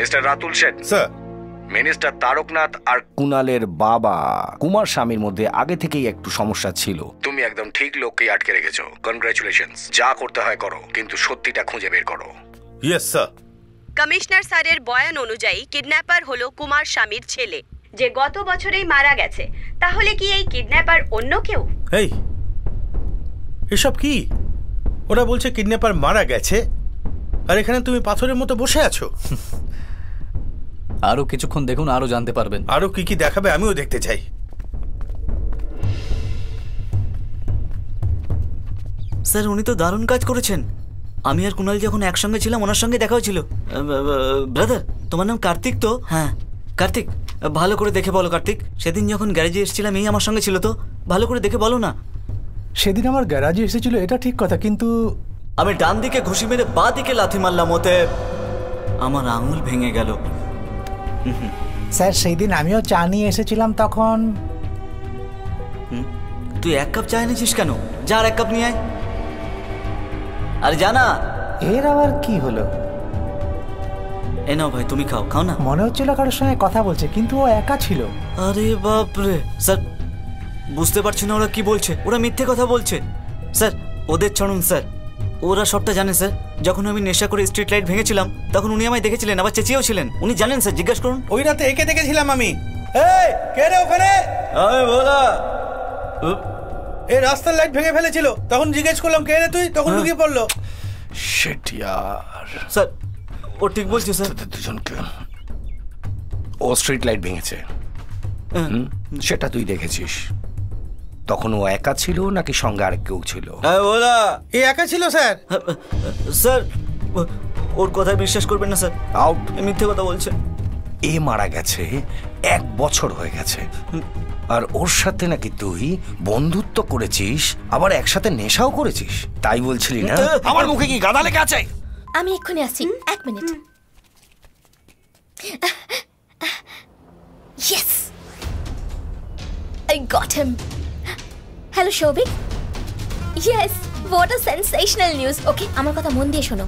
Mister Ratul Seth sir, minister Taraknath আর কুণালের বাবা কুমার স্বামীর মধ্যে আগে থেকেই একটু সমস্যা ছিল। তুমি একদম ঠিক লোককেই আটকে রেখেছো। কনগ্রাচুলেশনস। যা করতে হয় করো, কিন্তু সত্যিটা খুঁজে বের করো। Yes sir. কমিশনার স্যারের বয়ান অনুযায়ী কিডন্যাপার হলো কুমার স্বামীর ছেলে, যে গত বছরেই মারা গেছে। তাহলে কি এই কিডন্যাপার অন্য কেউ? এই এসব কি? ওরা বলছে কিডন্যাপার মারা গেছে, আর এখানে তুমি পাথরের মতো বসে আছো। আরো কিছুক্ষণ দেখুন, আরো জানতে পারবেন। আরো কি কি দেখাবে আমিও দেখতে চাই। স্যার, উনি তো দারুণ কাজ করেছেন। আমি আর কুণাল যখন একসঙ্গে ছিলাম ওনার সঙ্গে দেখা হয়েছিল। ব্রাদার, তোমার নাম কার্তিক তো? হ্যাঁ কার্তিক, ভালো করে দেখে বলো কার্তিক। সেদিন যখন গ্যারেজে এসেছিলাম এই আমার সঙ্গে ছিল তো? ভালো করে দেখে বলো না। সেদিন আমার গ্যারাজে এসেছিল এটা ঠিক কথা, কিন্তু আমি ডান দিকে ঘুষি মেরে বাঁ দিকে লাথি মারলাম, ওতে আমার আঙুল ভেঙে গেল। স্যার সেই দিন আমিও চা নিয়ে এসেছিলাম তখন। তুই 1 কাপ চা এনেছিস কেন? যা আর 1 কাপ নিয়ে আয়। আরে জানা এর আবার কি হলো? এ নাও ভাই, তুমি খাও। খাও না। মনে হচ্ছিল কারোর সঙ্গে কথা বলছে, কিন্তু ও একা ছিল। আরে বাপরে স্যার, বুঝতে পারছি না ওরা কি বলছে। ওরা মিথ্যে কথা বলছে স্যার। ওদের ছাড়ুন স্যার, ওরা সবটা জানে স্যার। যখন আমি নেশা করে স্ট্রিট লাইট ভেঙেছিলাম তখন উনি আমায় দেখেছিলেন, আবার চেঁচিয়েও ছিলেন। উনি জানেন স্যার, জিজ্ঞেস করুন। ওই রাতে একে দেখেছিলাম আমি। এই কে রে ওখানে? আমি বলা এই রাস্তার লাইট ভেঙে ফেলেছিল, তখন জিজ্ঞেস করলাম কে রে তুই, তখন লুকিয়ে পড়লো। শিট ইয়ার। স্যার ও ঠিক বলছে স্যার। দুজনকে ও স্ট্রিট লাইট ভেঙেছে, সেটা তুই দেখেছিস। তখন ও একা ছিল নাকি সঙ্গে আর কেউ ছিল? বলা এই একা ছিল স্যার। স্যার ওর কথা বিশ্বাস করবেন না স্যার, আউট। মিথ্যে কথা বলছে। এ মারা গেছে 1 বছর হয়ে গেছে, আর ওর সাথে নাকি তুই বন্ধুত্ব করেছিস, আবার একসাথে নেশাও করেছিস। তাই বলছিলি না? আমার মুখে কি গাদা লেগে আছে? আমি এক্ষুনি আসছি, 1 minute. Yes, I got him. Hello Shobik. Yes, what a sensational news. Okay, আমার কথা মন দিয়ে শোনো।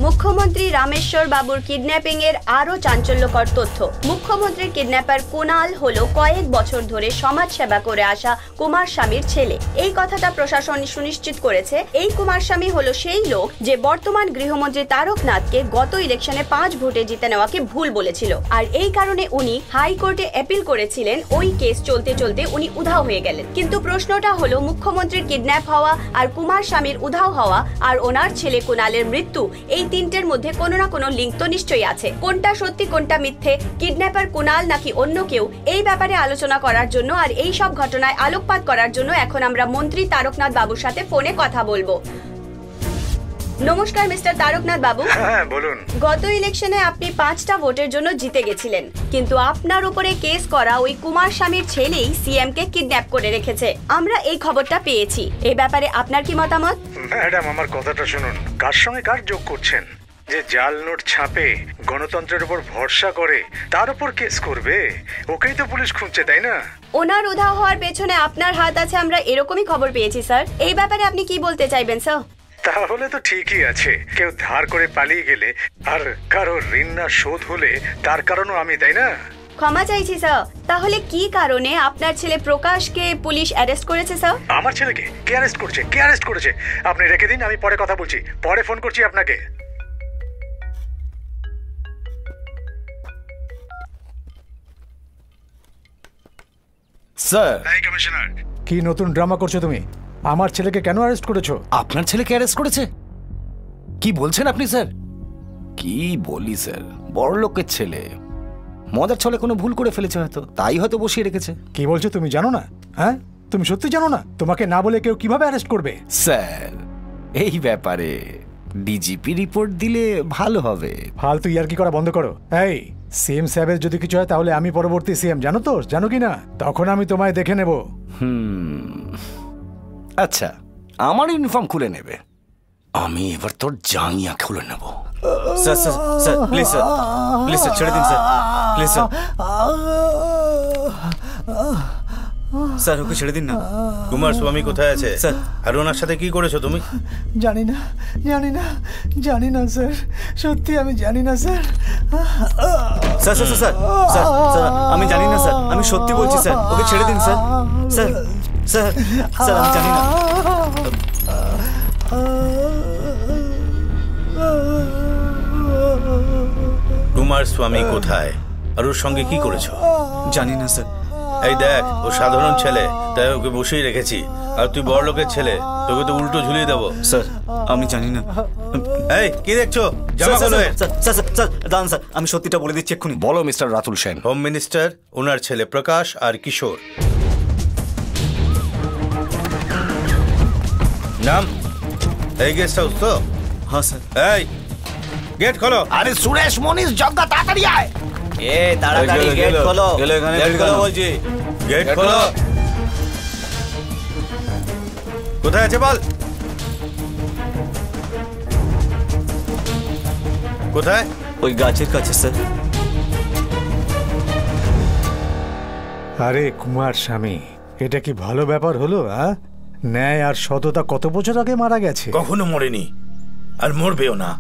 মুখ্যমন্ত্রী রামেশ্বর বাবুর কিডন্যাপিং এর আরো চাঞ্চল্যকর তথ্য। মুখ্যমন্ত্রীর কিডন্যাপার কুণাল হলো কয়েক বছর ধরে সমাজ সেবা করে আসা কুমার স্বামীর ছেলে। এই কথাটা প্রশাসন সুনিশ্চিত করেছে। এই কুমার স্বামী হলো সেই লোক যে বর্তমান গৃহমন্ত্রী তারকনাথকে গত ইলেকশনে 5 ভোটে জিতে নেওয়াকে ভুল বলেছিল, আর এই কারণে উনি হাইকোর্টে অ্যাপিল করেছিলেন। ওই কেস চলতে চলতে উনি উধাও হয়ে গেলেন। কিন্তু প্রশ্নটা হলো, মুখ্যমন্ত্রীর কিডন্যাপ হওয়া আর কুমার স্বামীর উধাও হওয়া আর ওনার ছেলে কুণালের মৃত্যু, এই 3টের মধ্যে কোনো না কোনো লিঙ্ক তো নিশ্চয়ই আছে। কোনটা সত্যি কোনটা মিথ্যে, কিডন্যাপার কুণাল নাকি অন্য কেউ, এই ব্যাপারে আলোচনা করার জন্য আর এই সব ঘটনায় আলোকপাত করার জন্য এখন আমরা মন্ত্রী তারকনাথ বাবুর সাথে ফোনে কথা বলবো। নমস্কার মিস্টার তারকনাথ বাবু। হ্যাঁ বলুন। গত ইলেকশনে আপনি 5টা ভোটের জন্য জিতে গেছিলেন, কিন্তু আপনার উপরে কেস করা ওই কুমার স্বামীর ছেলেই সিএম কে কিডন্যাপ করে রেখেছে। আমরা এই খবরটা পেয়েছি। এই ব্যাপারে আপনার কি মতামত? ম্যাডাম, আমার কথাটা শুনুন। কার সঙ্গে কার যোগ করছেন? যে জাল নোট ছাপে, গণতন্ত্রের উপর ভরসা করে, তার উপর কেস করবে? ওকেই তো পুলিশ খুঁজছে, তাই না? ওনার উধাও হওয়ার পেছনে আপনার হাত আছে, আমরা এরকমই খবর পেয়েছি স্যার। এই ব্যাপারে আপনি কি বলতে চাইবেন স্যার? তাহলে তো ঠিকই আছে। কেউ ধার করে পালিয়ে গেলে আর কারো ঋণ না শোধ হলে তার কারণও আমি, তাই না? ক্ষমা চাইছি স্যার। তাহলে কি কারণে আপনার ছেলে প্রকাশকে পুলিশ অ্যারেস্ট করেছে স্যার? আমার ছেলেকে কে অ্যারেস্ট করেছে? কে অ্যারেস্ট করেছে? আপনি রেখে দিন, আমি পরে কথা বলছি। পরে ফোন করছি আপনাকে। স্যার। এই কমিশনার, কি নতুন ড্রামা করছো তুমি? আমার ছেলেকে কেন অ্যারেস্ট করেছো? আপনার ছেলেকে অ্যারেস্ট করেছে? কি বলছেন আপনি স্যার? কি বলি স্যার, বড় লোকের ছেলে মজার ছলে কোনো ভুল করে ফেলেছে, হয়তো তাই হয়তো বসিয়ে রেখেছে। কি বলছো তুমি? জানো না? হ্যাঁ, তুমি সত্যি জানো না? তোমাকে না বলে কেউ কিভাবে অ্যারেস্ট করবে? স্যার এই ব্যাপারে ডিজিপি রিপোর্ট দিলে ভালো হবে। ফালতু ইয়ার্কি করা বন্ধ করো। এই সিএম সাহেবের যদি কিছু হয় তাহলে আমি পরবর্তী সিএম, জানো তো? জানো কি না? তখন আমি তোমায় দেখে নেব। আচ্ছা, আমার ইউনিফর্ম খুলে নেবে, আমি এবার তোর জাঙ্গিয়া খুলে নেব। Sir sir sir please sir, please sir ছেড়ে দিন sir, please sir. Sir okay ছেড়ে দিন না। কুমার স্বামী কোথায় আছে স্যার। আর ওনার সাথে কি করেছো তুমি? জানি না জানি না স্যার, সত্যি আমি জানি না sir. Sir sir sir sir sir আমি জানি না স্যার, আমি সত্যি বলছি স্যার, ওকে ছেড়ে দিন স্যার। স্যার স্যার স্যার আমি জানি না। কুমার স্বামী কোথায় আর ওর সঙ্গে কি করেছো? জানি না স্যার। এই দেখ, ও সাধারণ ছেলে, তাই ওকে বসেই রেখেছি। আর তুই বড় লোকের ছেলে, তোকে তো উল্টো ঝুলিয়ে দেবো। স্যার আমি জানি না। এই কি দেখছো? স্যার জামা স্যার খোলো। স্যার স্যার স্যার স্যার দাঁড়ান স্যার, আমি সত্যিটা বলে দিচ্ছি এক্ষুনি। বলো mister Ratul Sen. Home minister, ওনার ছেলে প্রকাশ আর কিশোর। নাম? এই গেস্ট হাউস তো? হ্যাঁ স্যার। এই গেট খোলো। আরে সুরেশ মনিশ জগ্গা তাড়াতাড়ি আয়। তাড়াতাড়ি গেট খোলো, গেট খোলো বলছি। গেট খোলো। কোথায় আছে বল? কোথায়? ওই গাছের কাছে স্যার। আরে কুমার স্বামী, এটা কি ভালো ব্যাপার হলো? ন্যায় আর সততা কত বছর আগে মারা গেছে। কখনো মরেনি আর মরবেও না।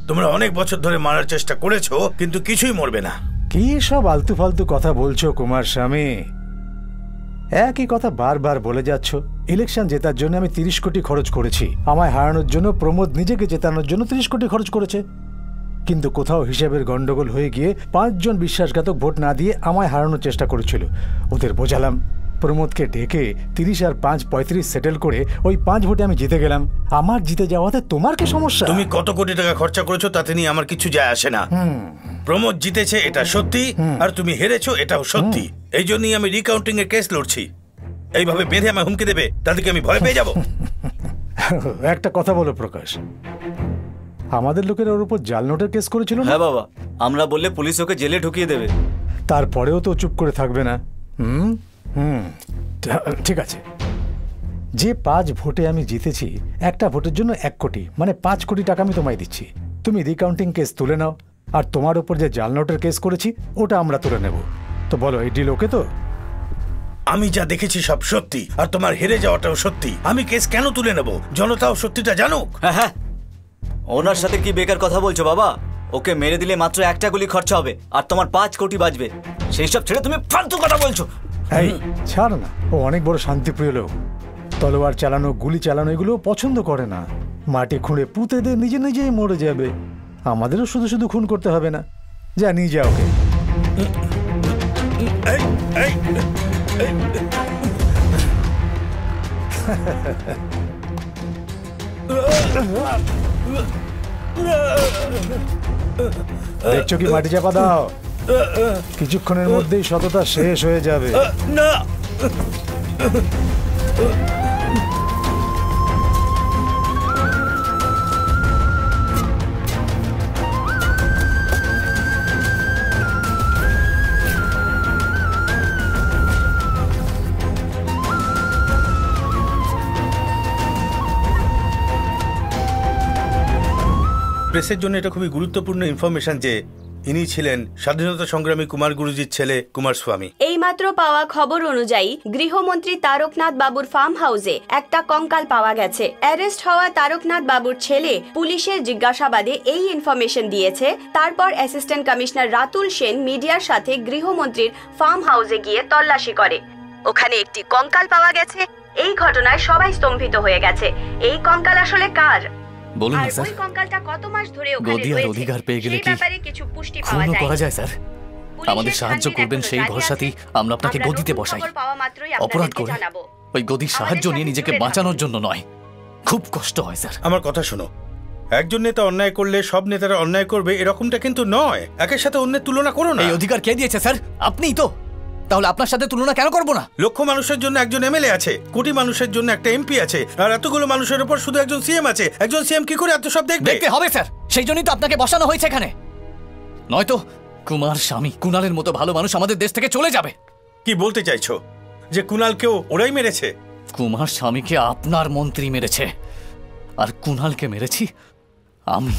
তোমরা অনেক বছর ধরে মারার চেষ্টা করেছো, কিন্তু কিছুই মরবে না। কি সব আলতু ফালতু কথা বলছো কুমার স্বামী? একই কথা বারবার বলে যাচ্ছ। ইলেকশন জেতার জন্য আমি 30 কোটি খরচ করেছি, আমায় হারানোর জন্য প্রমোদ নিজেকে জেতানোর জন্য 30 কোটি খরচ করেছে। কিন্তু কোথাও হিসেবের গন্ডগোল হয়ে গিয়ে 5 জন বিশ্বাসঘাতক ভোট না দিয়ে আমায় হারানোর চেষ্টা করেছিল। ওদের বোঝালাম, প্রমোদকে ডেকে 30 আর 5 35 সেটেল করে ওই 5 ভোটে আমি জিতে গেলাম। আমার জিতে যাওয়াতে তোমার কি সমস্যা? তুমি কত কোটি টাকা খরচা করেছো তাতে নিয়ে আমার কিছু যায় আসে না। প্রমোদ জিতেছে এটা সত্যি, আর তুমি হেরেছো এটাও সত্যি। এই জন্যই আমি রিকাউন্টিং এর কেস লড়ছি। এইভাবে বেঁধে আমায় হুমকি দেবে, তাদেরকে আমি ভয় পেয়ে যাবো। একটা কথা বলো প্রকাশ, আমাদের লোকের ওর উপর জাল নোটের কেস করেছিল না? হ্যাঁ বাবা, আমরা বললে পুলিশ ওকে জেলে ঢুকিয়ে দেবে। তারপরেও তো চুপ করে থাকবে না। ঠিক আছে, যে 5 ভোটে আমি জিতেছি, একটা ভোটের জন্য 1 কোটি মানে 5 কোটি টাকা আমি তোমায় দিচ্ছি। তুমি রিকাউন্টিং কেস তুলে নাও, আর তোমার উপর যে জাল নোটের কেস করেছি ওটা আমরা তুলে নেব। তো বলো, এই ডিল ওকে তো? আমি যা দেখেছি সব সত্যি, আর তোমার হেরে যাওয়াটাও সত্যি। আমি কেস কেন তুলে নেব? জনতাও সত্যিটা জানুক। হ্যাঁ হ্যাঁ, ওনার সাথে কি বেকার কথা বলছো বাবা? ওকে মেরে দিলে মাত্র 1টা গুলি খরচা হবে, আর তোমার 5 কোটি বাঁচবে। সেই সব ছেড়ে তুমি ফালতু কথা বলছো। এই ছাড় না, ও অনেক বড় শান্তিপ্রিয় লোক। তলোয়ার চালানো, গুলি চালানো এগুলো পছন্দ করে না। মাটি খুঁড়ে পুঁতে দে, নিজে নিজেই মরে যাবে। আমাদেরও শুধু শুধু খুন করতে হবে না। যা নিয়ে যা ওকে। দেখছো কি, মাটি চাপা দাও। কিছুক্ষণের মধ্যেই সততা শেষ হয়ে যাবে। না, প্রেসের জন্য এটা খুবই গুরুত্বপূর্ণ ইনফরমেশন যে ইনি ছিলেন স্বাধীনতা সংগ্রামী কুমার গুরুজির ছেলে কুমার স্বামী। এইমাত্র পাওয়া খবর অনুযায়ী গৃহমন্ত্রী তারকনাথ বাবুর ফার্ম হাউসে একটা কঙ্কাল পাওয়া গেছে। অ্যারেস্ট হওয়া তারকনাথ বাবুর ছেলে পুলিশের জিজ্ঞাসাবাদে এই ইনফরমেশন দিয়েছে। তারপর অ্যাসিস্ট্যান্ট কমিশনার রাতুল সেন মিডিয়ার সাথে গৃহমন্ত্রীর ফার্ম হাউসে গিয়ে তল্লাশি করে। ওখানে একটি কঙ্কাল পাওয়া গেছে। এই ঘটনায় সবাই স্তম্ভিত হয়ে গেছে। এই কঙ্কাল আসলে কার? বলুন না আর স্যার, ওই কঙ্কালটা কত মাস ধরে ওখানে গদি আর রয়েছে অধিকার পেয়ে গেলে সেই কি ব্যাপারে কিছু পুষ্টি পাওয়া খুনও করা যায়। যায় স্যার? আমাদের সাহায্য করবেন সেই ভরসাতেই আমরা আপনাকে গদিতে বসাই। অপরাধ করে ওই গদির সাহায্য নিয়ে নিজেকে বাঁচানোর জন্য নয়। খুব কষ্ট হয় স্যার। আমার কথা শোনো, একজন নেতা অন্যায় করলে সব নেতারা অন্যায় করবে এরকমটা কিন্তু নয়। একের সাথে অন্যের তুলনা করো না। এই অধিকার কে দিয়েছে স্যার? আপনিই তো। তাহলে আপনার সাথে তুলনা কেন করবো না? লক্ষ মানুষের জন্য একজন এমএলএ আছে, কোটি মানুষের জন্য একটা এমপি আছে, আর এতগুলো মানুষের উপর শুধু একজন সিএম আছে। একজন সিএম কি করে এত সব দেখবে? দেখতে হবে স্যার, সেই জন্যই তো আপনাকে বসানো হয়েছে এখানে। নয়তো কুমার স্বামী, কুণালের মতো ভালো মানুষ আমাদের দেশ থেকে চলে যাবে। কি বলতে চাইছো? যে কুণালকেও ওরাই মেরেছে? কুমার স্বামীকে আপনার মন্ত্রী মেরেছে, আর কুণালকে মেরেছি আমি।